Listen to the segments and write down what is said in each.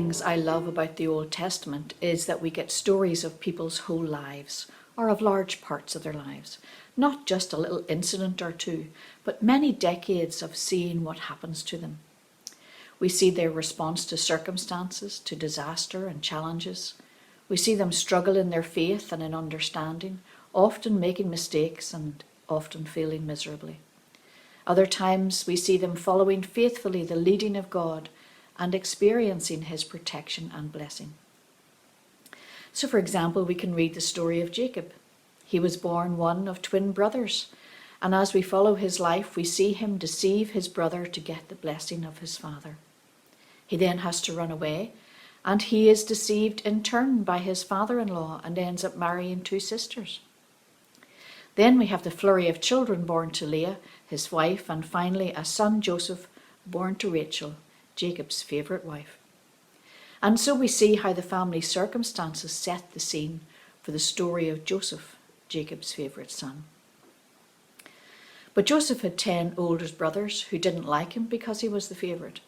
things I love about the Old Testament is that we get stories of people's whole lives, or of large parts of their lives. Not just a little incident or two, but many decades of seeing what happens to them. We see their response to circumstances, to disaster and challenges. We see them struggle in their faith and in understanding, often making mistakes and often failing miserably. Other times we see them following faithfully the leading of God and experiencing his protection and blessing. So, for example, we can read the story of Jacob. He was born one of twin brothers, and as we follow his life, we see him deceive his brother to get the blessing of his father. He then has to run away, and he is deceived in turn by his father-in-law and ends up marrying two sisters. Then we have the flurry of children born to Leah, his wife, and finally a son, Joseph, born to Rachel, Jacob's favourite wife. And so we see how the family circumstances set the scene for the story of Joseph, Jacob's favourite son. But Joseph had 10 older brothers who didn't like him because he was the favourite.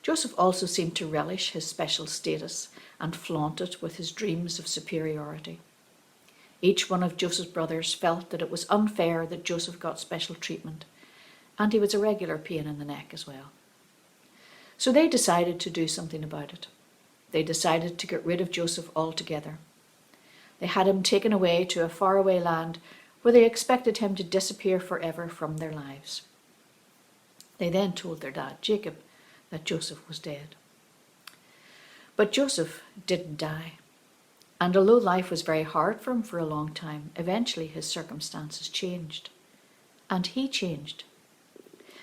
Joseph also seemed to relish his special status and flaunt it with his dreams of superiority. Each one of Joseph's brothers felt that it was unfair that Joseph got special treatment, and he was a regular pain in the neck as well. So they decided to do something about it. They decided to get rid of Joseph altogether. They had him taken away to a faraway land where they expected him to disappear forever from their lives. They then told their dad, Jacob, that Joseph was dead. But Joseph didn't die. And although life was very hard for him for a long time, eventually his circumstances changed. And he changed.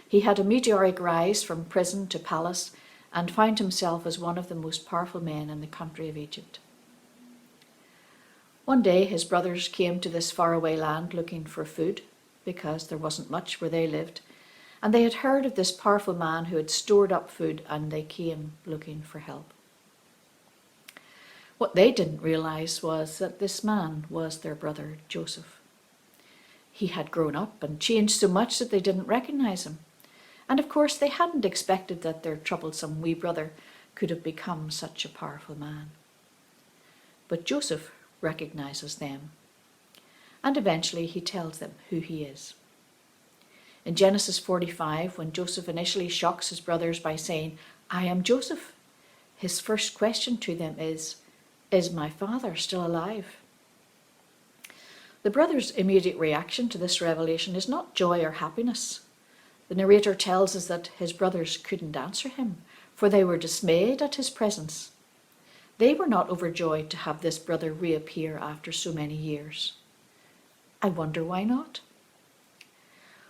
He had a meteoric rise from prison to palace and found himself as one of the most powerful men in the country of Egypt. One day his brothers came to this faraway land looking for food, because there wasn't much where they lived, and they had heard of this powerful man who had stored up food, and they came looking for help. What they didn't realize was that this man was their brother Joseph. He had grown up and changed so much that they didn't recognize him. And of course they hadn't expected that their troublesome wee brother could have become such a powerful man. But Joseph recognizes them, and eventually he tells them who he is. In Genesis 45, when Joseph initially shocks his brothers by saying, "I am Joseph," his first question to them is my father still alive? The brothers' immediate reaction to this revelation is not joy or happiness. The narrator tells us that his brothers couldn't answer him, for they were dismayed at his presence. They were not overjoyed to have this brother reappear after so many years. I wonder why not?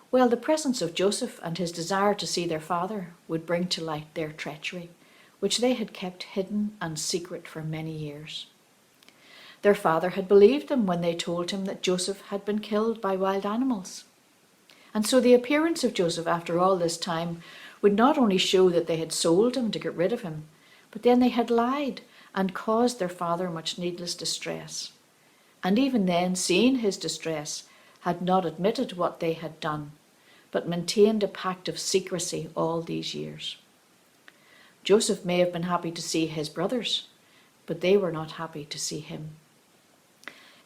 Well, the presence of Joseph and his desire to see their father would bring to light their treachery, which they had kept hidden and secret for many years. Their father had believed them when they told him that Joseph had been killed by wild animals. And so the appearance of Joseph after all this time would not only show that they had sold him to get rid of him, but then they had lied and caused their father much needless distress. And even then, seeing his distress, had not admitted what they had done, but maintained a pact of secrecy all these years. Joseph may have been happy to see his brothers, but they were not happy to see him.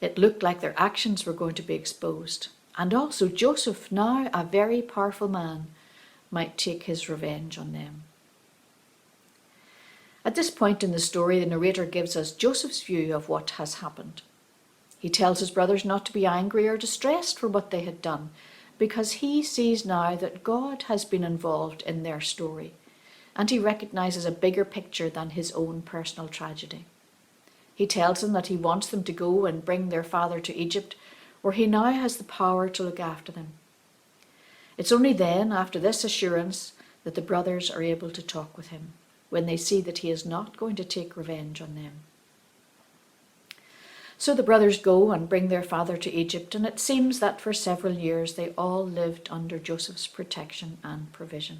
It looked like their actions were going to be exposed, and also Joseph, now a very powerful man, might take his revenge on them. At this point in the story, the narrator gives us Joseph's view of what has happened. He tells his brothers not to be angry or distressed for what they had done, because he sees now that God has been involved in their story, and he recognizes a bigger picture than his own personal tragedy. He tells them that he wants them to go and bring their father to Egypt, where he now has the power to look after them. It's only then, after this assurance, that the brothers are able to talk with him, when they see that he is not going to take revenge on them. So the brothers go and bring their father to Egypt, and it seems that for several years they all lived under Joseph's protection and provision.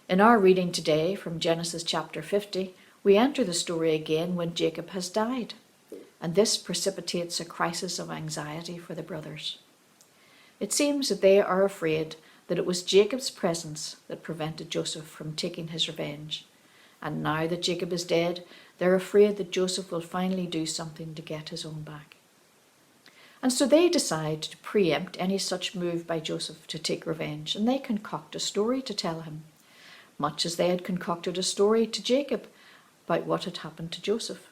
In our reading today from Genesis chapter 50, we enter the story again when Jacob has died, and this precipitates a crisis of anxiety for the brothers. It seems that they are afraid that it was Jacob's presence that prevented Joseph from taking his revenge. And now that Jacob is dead, they're afraid that Joseph will finally do something to get his own back. And so they decide to preempt any such move by Joseph to take revenge, and they concoct a story to tell him, much as they had concocted a story to Jacob about what had happened to Joseph.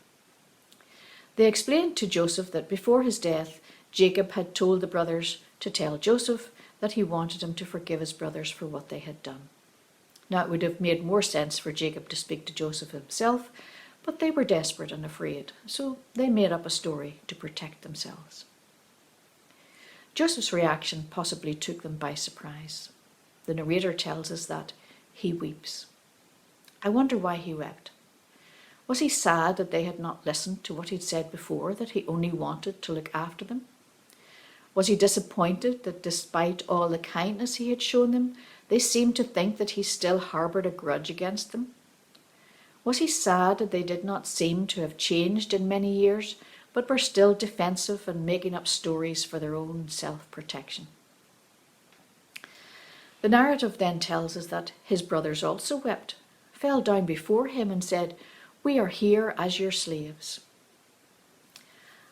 They explained to Joseph that before his death, Jacob had told the brothers to tell Joseph that he wanted him to forgive his brothers for what they had done. Now, it would have made more sense for Jacob to speak to Joseph himself, but they were desperate and afraid, so they made up a story to protect themselves. Joseph's reaction possibly took them by surprise. The narrator tells us that he weeps. I wonder why he wept. Was he sad that they had not listened to what he'd said before, that he only wanted to look after them? Was he disappointed that despite all the kindness he had shown them, they seemed to think that he still harboured a grudge against them? Was he sad that they did not seem to have changed in many years, but were still defensive and making up stories for their own self-protection? The narrative then tells us that his brothers also wept, fell down before him and said, "We are here as your slaves."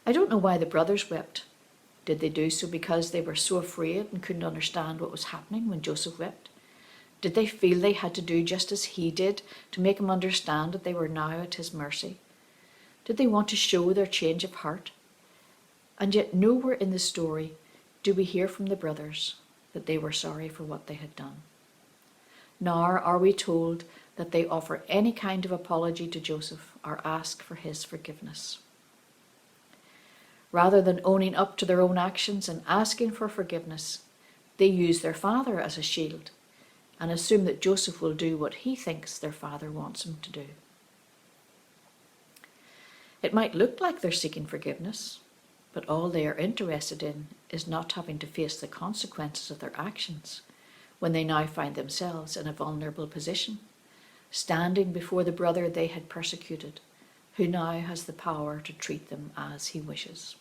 I don't know why the brothers wept. Did they do so because they were so afraid and couldn't understand what was happening when Joseph wept? Did they feel they had to do just as he did to make him understand that they were now at his mercy? Did they want to show their change of heart? And yet nowhere in the story do we hear from the brothers that they were sorry for what they had done. Nor are we told that they offer any kind of apology to Joseph or ask for his forgiveness. Rather than owning up to their own actions and asking for forgiveness, they use their father as a shield and assume that Joseph will do what he thinks their father wants him to do. It might look like they're seeking forgiveness, but all they are interested in is not having to face the consequences of their actions when they now find themselves in a vulnerable position, standing before the brother they had persecuted, who now has the power to treat them as he wishes.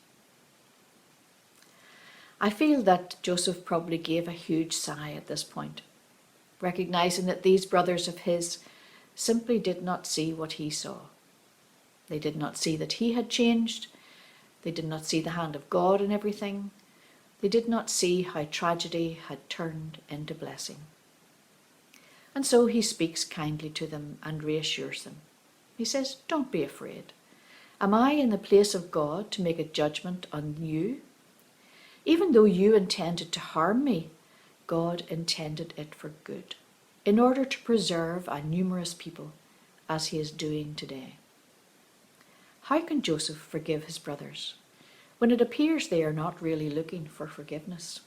I feel that Joseph probably gave a huge sigh at this point, recognizing that these brothers of his simply did not see what he saw. They did not see that he had changed. They did not see the hand of God in everything. They did not see how tragedy had turned into blessing. And so he speaks kindly to them and reassures them. He says, "Don't be afraid. Am I in the place of God to make a judgment on you? Even though you intended to harm me, God intended it for good, in order to preserve a numerous people, as he is doing today." How can Joseph forgive his brothers when it appears they are not really looking for forgiveness?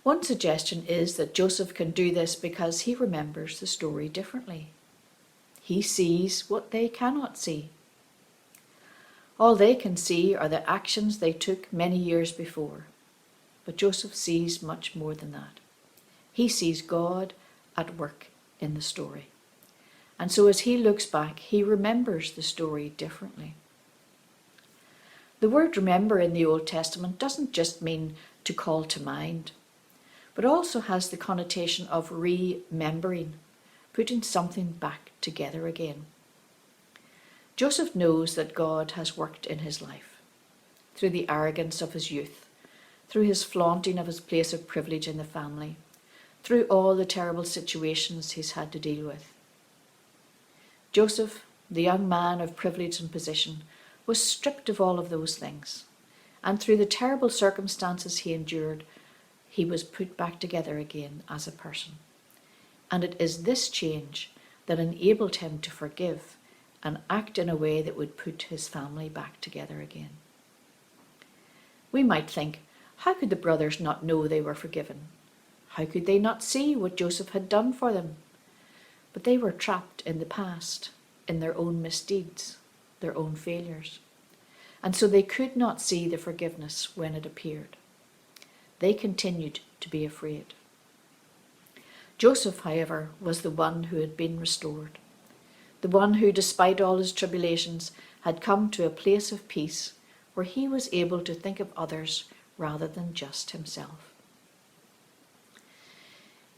One suggestion is that Joseph can do this because he remembers the story differently. He sees what they cannot see. All they can see are the actions they took many years before. But Joseph sees much more than that. He sees God at work in the story. And so as he looks back, he remembers the story differently. The word remember in the Old Testament doesn't just mean to call to mind, but also has the connotation of remembering, putting something back together again. Joseph knows that God has worked in his life, through the arrogance of his youth, through his flaunting of his place of privilege in the family, through all the terrible situations he's had to deal with. Joseph, the young man of privilege and position, was stripped of all of those things, and through the terrible circumstances he endured, he was put back together again as a person. And it is this change that enabled him to forgive and act in a way that would put his family back together again. We might think, how could the brothers not know they were forgiven? How could they not see what Joseph had done for them? But they were trapped in the past, in their own misdeeds, their own failures. And so they could not see the forgiveness when it appeared. They continued to be afraid. Joseph, however, was the one who had been restored, the one who, despite all his tribulations, had come to a place of peace where he was able to think of others rather than just himself.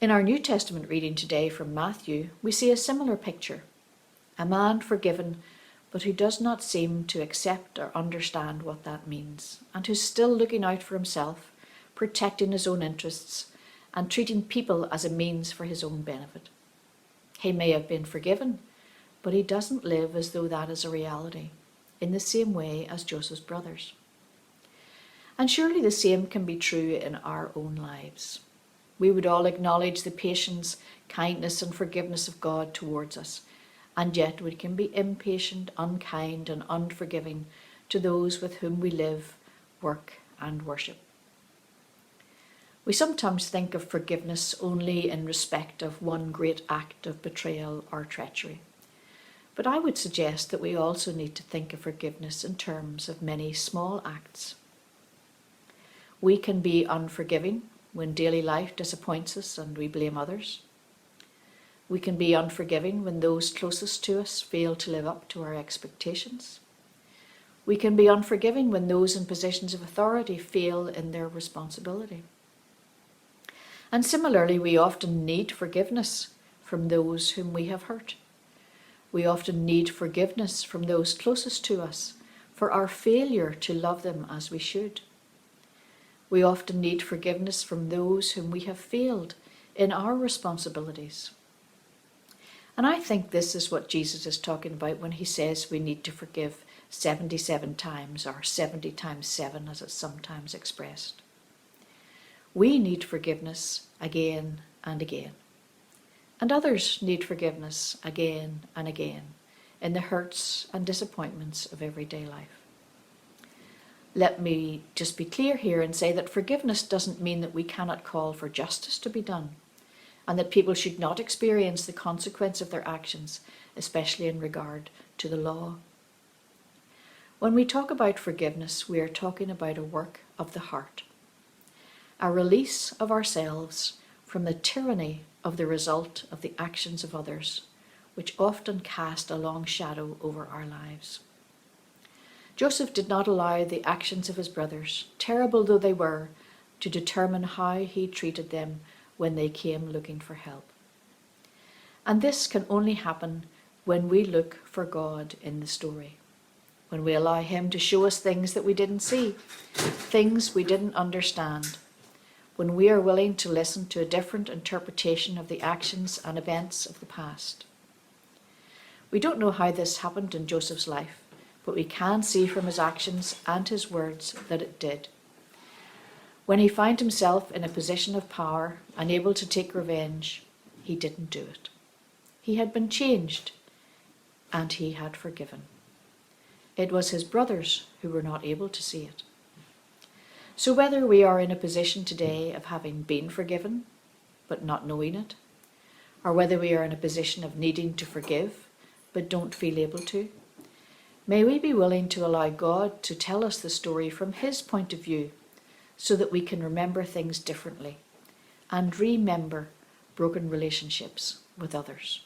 In our New Testament reading today from Matthew, we see a similar picture. A man forgiven, but who does not seem to accept or understand what that means, and who's still looking out for himself, protecting his own interests, and treating people as a means for his own benefit. He may have been forgiven, but he doesn't live as though that is a reality, in the same way as Joseph's brothers. And surely the same can be true in our own lives. We would all acknowledge the patience, kindness, and forgiveness of God towards us, and yet we can be impatient, unkind, and unforgiving to those with whom we live, work, and worship. We sometimes think of forgiveness only in respect of one great act of betrayal or treachery. But I would suggest that we also need to think of forgiveness in terms of many small acts. We can be unforgiving when daily life disappoints us and we blame others. We can be unforgiving when those closest to us fail to live up to our expectations. We can be unforgiving when those in positions of authority fail in their responsibility. And similarly, we often need forgiveness from those whom we have hurt. We often need forgiveness from those closest to us for our failure to love them as we should. We often need forgiveness from those whom we have failed in our responsibilities. And I think this is what Jesus is talking about when he says we need to forgive 77 times, or 70 times 7 as it's sometimes expressed. We need forgiveness again and again. And others need forgiveness again and again in the hurts and disappointments of everyday life. Let me just be clear here and say that forgiveness doesn't mean that we cannot call for justice to be done, and that people should not experience the consequence of their actions, especially in regard to the law. When we talk about forgiveness, we are talking about a work of the heart, a release of ourselves from the tyranny of the result of the actions of others, which often cast a long shadow over our lives. Joseph did not allow the actions of his brothers, terrible though they were, to determine how he treated them when they came looking for help. And this can only happen when we look for God in the story, when we allow him to show us things that we didn't see, things we didn't understand, when we are willing to listen to a different interpretation of the actions and events of the past. We don't know how this happened in Joseph's life, but we can see from his actions and his words that it did. When he found himself in a position of power and able to take revenge, he didn't do it. He had been changed, and he had forgiven. It was his brothers who were not able to see it. So whether we are in a position today of having been forgiven, but not knowing it, or whether we are in a position of needing to forgive, but don't feel able to, may we be willing to allow God to tell us the story from his point of view, so that we can remember things differently and remember broken relationships with others.